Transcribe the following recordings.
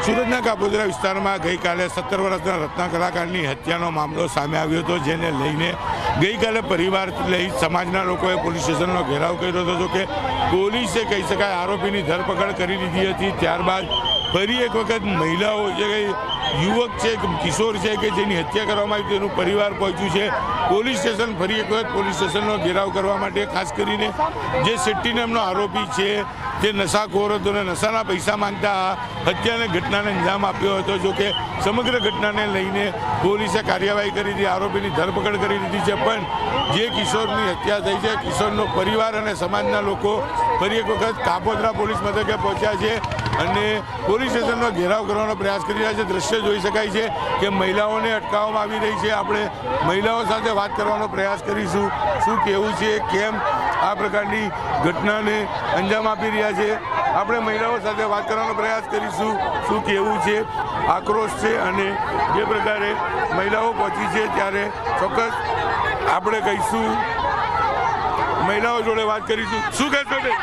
સુરતના કાપોદ્રા વિસ્તારમાં ગઈકાલે 17 વર્ષના રત્ન કલાકારની હત્યાનો મામલો સામે આવ્યો હતો, જેને લઈને ગઈકાલે પરિવાર લઈ સમાજના લોકોએ પોલીસ સ્ટેશનનો ઘેરાવ કર્યો હતો. જો કે પોલીસે કહી શકાય આરોપીની ધરપકડ કરી લીધી હતી. ત્યારબાદ ફરી એક વખત મહિલાઓ જે યુવક છે, કિશોર છે કે જેની હત્યા કરવામાં આવી તેનું પરિવાર પહોંચ્યું છે પોલીસ સ્ટેશન. ફરી એક વખત પોલીસ સ્ટેશનનો ઘેરાવ કરવા માટે ખાસ કરીને જે શેટ્ટી નામનો આરોપી છે તે નશાખોર હતો અને નશાના પૈસા માંગતા હત્યાની ઘટનાને અંજામ આપ્યો હતો. જો કે સમગ્ર ઘટનાને લઈને પોલીસે કાર્યવાહી કરી હતી, આરોપીની ધરપકડ કરી દીધી છે. પણ જે કિશોરની હત્યા થઈ છે, કિશોરનો પરિવાર અને સમાજના લોકો ફરી એક વખત કાપોદ્રા પોલીસ મથકે પહોંચ્યા છે અને પોલીસ સ્ટેશનનો ઘેરાવ કરવાનો પ્રયાસ કરી રહ્યા છે. દ્રશ્ય જોઈ શકાય છે કે મહિલાઓને અટકાવવામાં આવી રહી છે. આપણે મહિલાઓ સાથે વાત કરવાનો પ્રયાસ કરીશું, શું કહેવું છે, કેમ આ પ્રકારની ઘટનાને અંજામ આપી રહ્યા છે. આપણે મહિલાઓ સાથે વાત કરવાનો પ્રયાસ કરીશું, શું કહેવું છે, આક્રોશ છે અને જે પ્રકારે મહિલાઓ પહોંચી છે ત્યારે ચોક્કસ આપણે કહીશું, મહિલાઓ જોડે વાત કરીશું. શું કહેશો બેન?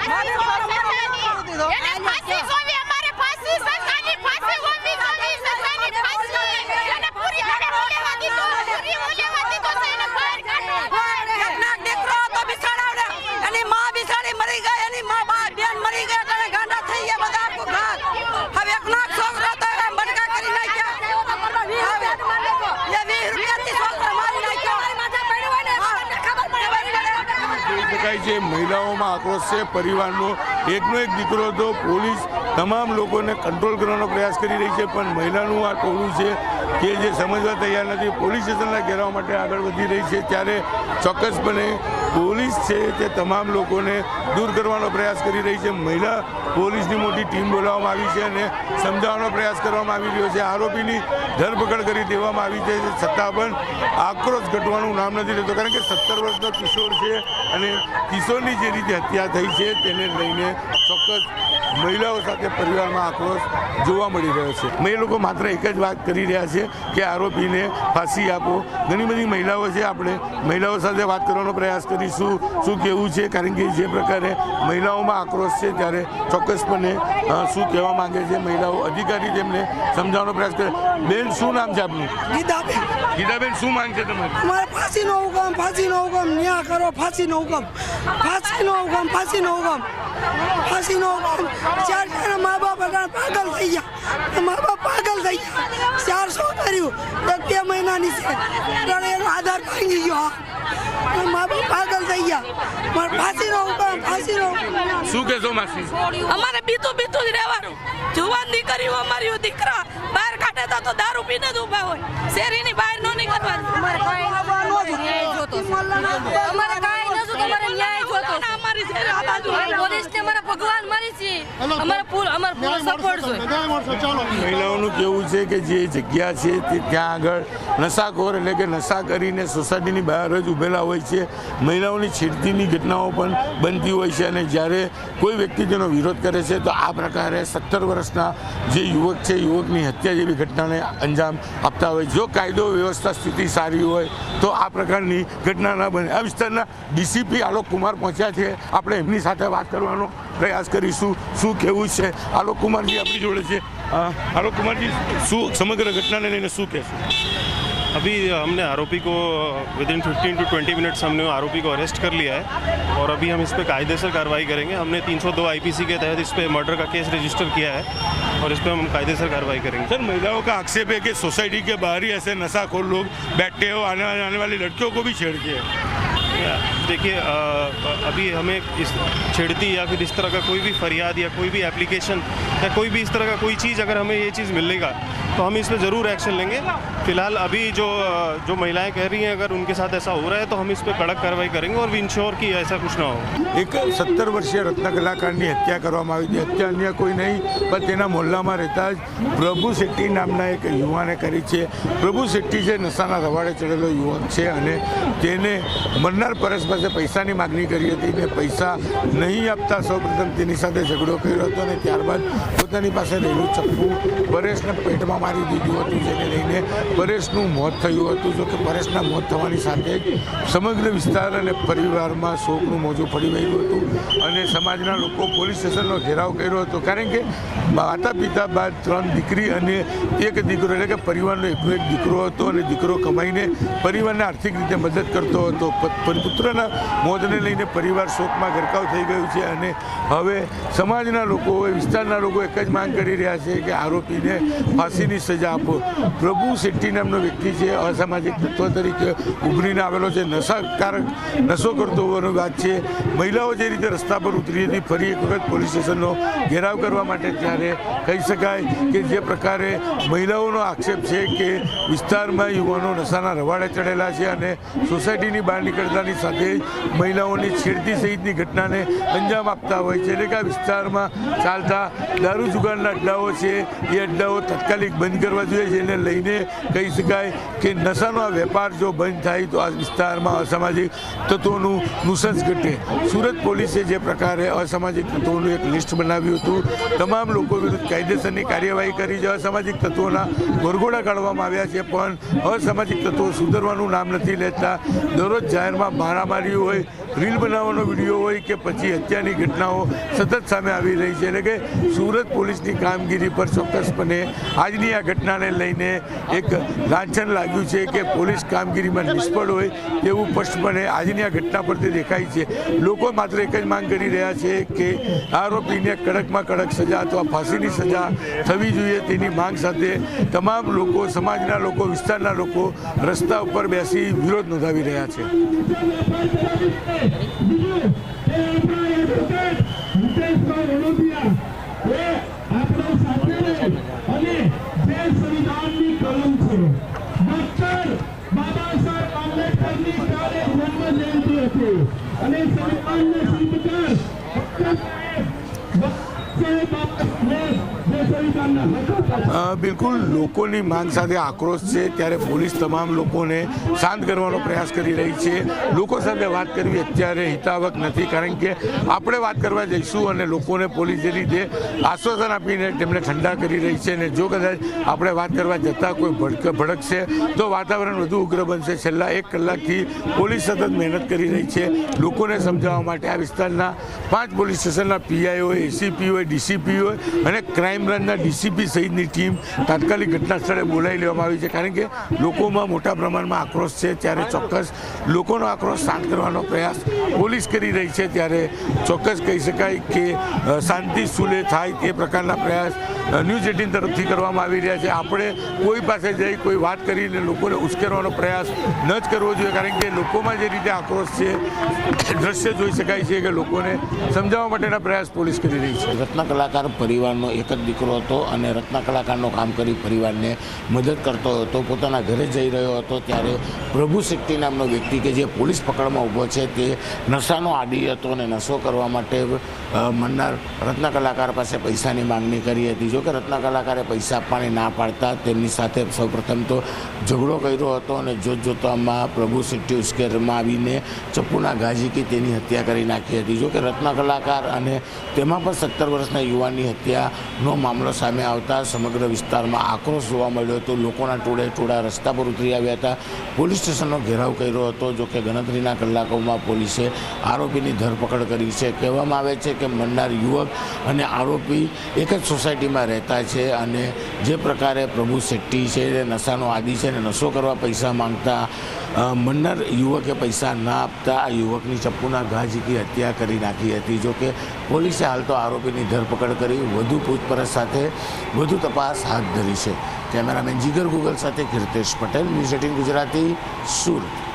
છે મહિલાઓમાં આક્રોશ છે. પરિવારનો એકનો એક દીકરો હતો. પોલીસ તમામ લોકોને કંટ્રોલ કરવાનો પ્રયાસ કરી રહી છે, પણ મહિલાનું આ ટોળું છે કે જે સમજવા તૈયાર નથી. પોલીસ સ્ટેશનના ઘેરાવ માટે આગળ વધી રહી છે ત્યારે ચોક્કસપણે પોલીસ છે તે તમામ લોકોને દૂર કરવાનો પ્રયાસ કરી રહી છે. મહિલા પોલીસની મોટી ટીમ બોલાવવામાં આવી છે અને સમજાવવાનો પ્રયાસ કરવામાં આવી રહ્યો છે. આરોપીની ધરપકડ કરી દેવામાં આવી છે, છતાં પણ આક્રોશ ઘટવાનું નામ નથી લેતો. કારણ કે 17 વર્ષનો કિશોર છે અને કિશોરની જે રીતે હત્યા થઈ છે તેને લઈને ચોક્કસ મહિલાઓ સાથે પરિવારમાં આક્રોશ જોવા મળી રહ્યો છે. મેં લોકો માત્ર એક જ વાત કરી રહ્યા છે કે આરોપીને ફાંસી આપો. ઘણી બધી મહિલાઓ છે, આપણે મહિલાઓ સાથે વાત કરવાનો પ્રયાસ કરીશું, શું કહેવું છે, કારણ કે જે પ્રકારે મહિલાઓમાં આક્રોશ છે ત્યારે ચોક્કસપણે શું કહેવા માંગે છે મહિલાઓ. અધિકારી તેમને સમજાવવાનો પ્રયાસ કરે. બેન, શું નામ છે આપનું? ગીતાબેન. ગીતાબેન, શું માંગ છે તમારી? અમારે ફાંસીનો હુકમ, ફાંસીનો હુકમ, ન્યાય કરો, ફાંસીનો હુકમ, ફાંસીનો હુકમ, ફાંસીનો હુકમ, ફાંસીનો હુકમ. ચાર મા બાપ પાગલ થઈ ગયા, મા બાપ પાગલ થઈ ગયા. 400 કર્યું, 2 મહિનાની છે, એનો આધાર ભાંગી ગયો. મા બાપ પાગલ થઈ ગયા. ફાંસીનો હુકમ, ફાંસીનો હુકમ. શું કહેશો માસી? અમારે બીતું જ રહેવાનું. જુવાન દીકરીઓ અમારી દીકરા બહાર કાઢે તો દારૂ પીને જ ઉભા હોય. શેરીની બહાર ન નીકળવાનું. અમારે કાંઈ ન્યાય જોતો. અમારે ન્યાય જોતો. અમારી શેરી આ બાજુ પોલીસને અમારા ભગવાન મારી છે. અમારે પૂરો સપોર્ટ છે. મહિલાઓનું કહેવું છે કે જે જગ્યા છે તે ત્યાં આગળ નશાખોર એટલે કે નશા કરીને સોસાયટીની બહાર જ ઉભેલા હોય છે. મહિલાઓની છેડતીની ઘટનાઓ પણ બનતી હોય છે અને જ્યારે કોઈ વ્યક્તિ તેનો વિરોધ કરે છે તો આ પ્રકારે 17 વર્ષના જે યુવક છે, યુવકની હત્યા જેવી ઘટનાને અંજામ આપતા હોય. જો કાયદો વ્યવસ્થા સ્થિતિ સારી હોય તો આ પ્રકારની ઘટના ન બને. આ વિસ્તારના ડીસીપી આલોક કુમાર પહોંચ્યા છે, આપણે એમની સાથે વાત કરવાનો પ્રયાસ કરીશું, શું કહેવું છે. આલોક કુમારજી આપણી જોડે છે. आलोक कुमार जी, समग्र घटना ने लेने शू कहशो? अभी हमने आरोपी को विदिन 15 to 20 मिनट्स हमने आरोपी को अरेस्ट कर लिया है और अभी हम इस पर कायदेसर कार्रवाई करेंगे. हमने 302 आईपीसी के तहत इस पर मर्डर का केस रजिस्टर किया है और इस पर हम कायदेसर कार्रवाई करेंगे. सर, महिलाओं का आक्षेप है कि सोसाइटी के बाहर ही ऐसे नशाखोर लोग बैठे हो, आने वाली लड़कियों को भी छेड़ते हैं. देखिए, अभी हमें इस छेड़ती या फिर इस तरह का कोई भी फरियाद या कोई भी एप्लीकेशन या कोई भी इस तरह का कोई चीज़ अगर हमें ये चीज़ मिलेगा तो हम इस पर ज़रूर एक्शन लेंगे. फिलहाल अभी जो महिलाएं कह रही हैं अगर उनके साथ ऐसा हो रहा है तो हम इस पर कड़क कार्रवाई करेंगे और वी इंश्योर कि ऐसा कुछ ना हो. एक 17 वर्षीय रत्न कलाकारनी हत्या કરવામાં આવી હતી. હત્યા અન્ય કોઈ નહીં પણ તેના મોહલ્લામાં રહેતા જ પ્રભુ શેટ્ટી નામના એક યુવાને કરી છે. પ્રભુ શેટ્ટી છે નશાના રવાડે ચડેલો યુવક છે અને તેને મરનાર પરેશ પાસે પૈસાની માગણી કરી હતી ને પૈસા નહીં આપતા સૌપ્રથમ તેની સાથે ઝઘડો કર્યો હતો અને ત્યારબાદ પોતાની પાસે રહેલું ચપ્પુ પરેશને પેટમાં મારી દીધું હતું, જેને લઈને પરેશનું મોત થયું હતું. જો કે પરેશના મોત થવાની સાથે જ સમગ્ર વિસ્તાર અને પરિવારમાં શોકનું મોજું પડી ગયું હતું અને સમાજના લોકો પોલીસ સ્ટેશનનો ઘેરાવ કર્યો હતો. કારણ કે માતા પિતા બાદ 3 દીકરી અને એક દીકરો, એટલે કે પરિવારનો એકનો એક દીકરો હતો અને દીકરો કમાઈને પરિવારને આર્થિક રીતે મદદ કરતો હતો. પુત્રના મોતને લઈને પરિવાર શોકમાં ગરકાવ થઈ ગયું છે અને હવે સમાજના લોકો, વિસ્તારના લોકો એક જ માંગ કરી રહ્યા છે કે આરોપીને ફાંસીની સજા આપો. પ્રભુ શેટ્ટી નામનો વ્યક્તિ છે, અસામાજિક તત્વ તરીકે ઉભરીને આવેલો છે. નશો કરતો હોવાની વાત છે. મહિલાઓ જે રીતે રસ્તા પર ઉતરી હતી ફરી એક વખત પોલીસ સ્ટેશનનો ઘેરાવ કરવા માટે, ત્યારે કહી શકાય કે જે પ્રકારે મહિલાઓનો આક્ષેપ છે કે વિસ્તારમાં યુવાનો નશાના રવાડે ચડેલા છે અને સોસાયટીની બહાર નીકળતાની સાથે મહિલાઓની છેડતી સહિતની ઘટનાને અંજામ આપતા હોય છે. એટલે કે આ વિસ્તારમાં ચાલતા દારૂ જુગારના અડ્ડાઓ છે એ અડ્ડાઓ તાત્કાલિક બંધ કરવા જોઈએ. જેને લઈને કહી શકાય કે નશાનો આ વેપાર જો બંધ થાય તો આ વિસ્તારમાં અસામાજિક તત્વોનું નુસન્સ ઘટે. સુરત પોલીસે જે પ્રકારે અસામાજિક તત્વોનું એક લિસ્ટ બનાવ્યું હતું, તમામ લોકો વિરુદ્ધ કાયદેસરની કાર્યવાહી કરી છે. અસામાજિક તત્વોના વરઘોડા કાઢવામાં આવ્યા છે, પણ અસામાજિક તત્વો સુધરવાનું નામ નથી લેતા. દરરોજ જાહેરમાં મારામારી હોય, રીલ બનાવવાનો વિડીયો હોય કે પછી હત્યાની ઘટનાઓ સતત સામે આવી રહી છે. એટલે કે સુરત પોલીસની કામગીરી પર ચોક્કસપણે આજની આ ઘટનાને લઈને એક લાંછન લાગ્યું છે કે પોલીસ કામગીરીમાં નિષ્ફળ હોય તેવું સ્પષ્ટપણે આજની આ ઘટના પરથી દેખાય છે. લોકો માત્ર એક જ માંગ કરી રહ્યા છે કે આરોપીને કડકમાં કડક સજા અથવા ફાંસીની સજા થવી જોઈએ. તેની માંગ સાથે તમામ લોકો, સમાજના લોકો, વિસ્તારના લોકો રસ્તા ઉપર બેસી વિરોધ નોંધાવી રહ્યા છે. બિલકુલ લોકોની માંગ સાથે આક્રોશ છે, ત્યારે પોલીસ તમામ લોકોને શાંત કરવાનો પ્રયાસ કરી રહી છે. લોકો સાથે વાત કરવી અત્યારે હિતાવક નથી, કારણ કે આપણે વાત કરવા જઈશું અને લોકોને પોલીસ જે રીતે આશ્વાસન આપીને તેમને ઠંડા કરી રહી છે અને જો કદાચ આપણે વાત કરવા જતાં કોઈ ભડકશે તો વાતાવરણ વધુ ઉગ્ર બનશે. છેલ્લા 1 કલાકથી પોલીસ સતત મહેનત કરી રહી છે લોકોને સમજાવવા માટે. આ વિસ્તારના 5 પોલીસ સ્ટેશનના પીઆઈ હોય, એસીપી હોય, ડીસીપી હોય અને ક્રાઇમ બ્રાન્ચના ડીસીપી સહિતની ટીમ તાત્કાલિક ઘટના સ્થળે બોલાવી લેવામાં આવી છે, કારણ કે લોકોમાં મોટા પ્રમાણમાં આક્રોશ છે. ત્યારે ચોક્કસ લોકોનો આક્રોશ શાંત કરવાનો પ્રયાસ પોલીસ કરી રહી છે. ત્યારે ચોક્કસ કહી શકાય કે શાંતિ સુલે થાય તે પ્રકારના પ્રયાસ ન્યૂઝ 18 તરફથી કરવામાં આવી રહ્યા છે. આપણે કોઈ પાસે જઈ કોઈ વાત કરીને લોકોને ઉશ્કેરવાનો પ્રયાસ ન જ કરવો જોઈએ, કારણ કે લોકોમાં જે રીતે આક્રોશ છે દ્રશ્ય જોઈ શકાય છે કે લોકોને સમજાવવા માટેના પ્રયાસ પોલીસ કરી રહી છે. રત્ન કલાકાર પરિવારનો એક જ દીકરો હતો અને રત્ન કલાકારનું કામ કરી પરિવારને મદદ કરતો હતો. પોતાના ઘરે જઈ રહ્યો હતો ત્યારે પ્રભુ શેટ્ટી નામનો વ્યક્તિ કે જે પોલીસ પકડમાં ઊભો છે તે નશાનો આદી હતો અને નશો કરવા માટે મન્નાર રત્ન કલાકાર પાસે પૈસાની માંગણી કરી હતી. જો કે રત્ન કલાકારે પૈસા આપવાની ના પાડતા તેમની સાથે સૌપ્રથમ તો ઝઘડો કર્યો હતો અને જોતજોતામાં પ્રભુ શેટ્ટી ઉશ્કેરમાં આવીને ચપ્પુના ઘા ઝીકી તેની હત્યા કરી નાખી હતી. જો કે રત્ન કલાકાર અને તેમાં પણ 17 વર્ષના યુવાનની હત્યાનો મામલો સામે આવતા સમગ્ર વિસ્તારમાં આક્રોશ જોવા મળ્યો હતો. લોકોના ટોળા રસ્તા પર ઉતરી આવ્યા હતા. પોલીસ સ્ટેશનનો ઘેરાવ કર્યો હતો. જો કે ગણતરીના કલાકોમાં પોલીસે આરોપીની ધરપકડ કરી છે. કહેવામાં આવે છે કે મન્નાર યુવક અને આરોપી એક જ સોસાયટીમાં રહેતા છે અને જે પ્રકારે પ્રભુ શેટ્ટી છે નશાનો આદી છે અને નશો કરવા પૈસા માંગતા મન્નાર યુવકે પૈસા ના આપતા આ યુવકની ચપ્પુના ઘા ઝીકી હત્યા કરી નાખી હતી. જો કે પોલીસે હાલ તો આરોપીની ધરપકડ કરી વધુ પૂછપરછ સાથે વધુ તપાસ હાથ ધરી છે. કેમેરામેન જીગર ગુગલ સાથે કીર્તેશ પટેલ, ન્યૂઝ 18 ગુજરાતી, સુરત.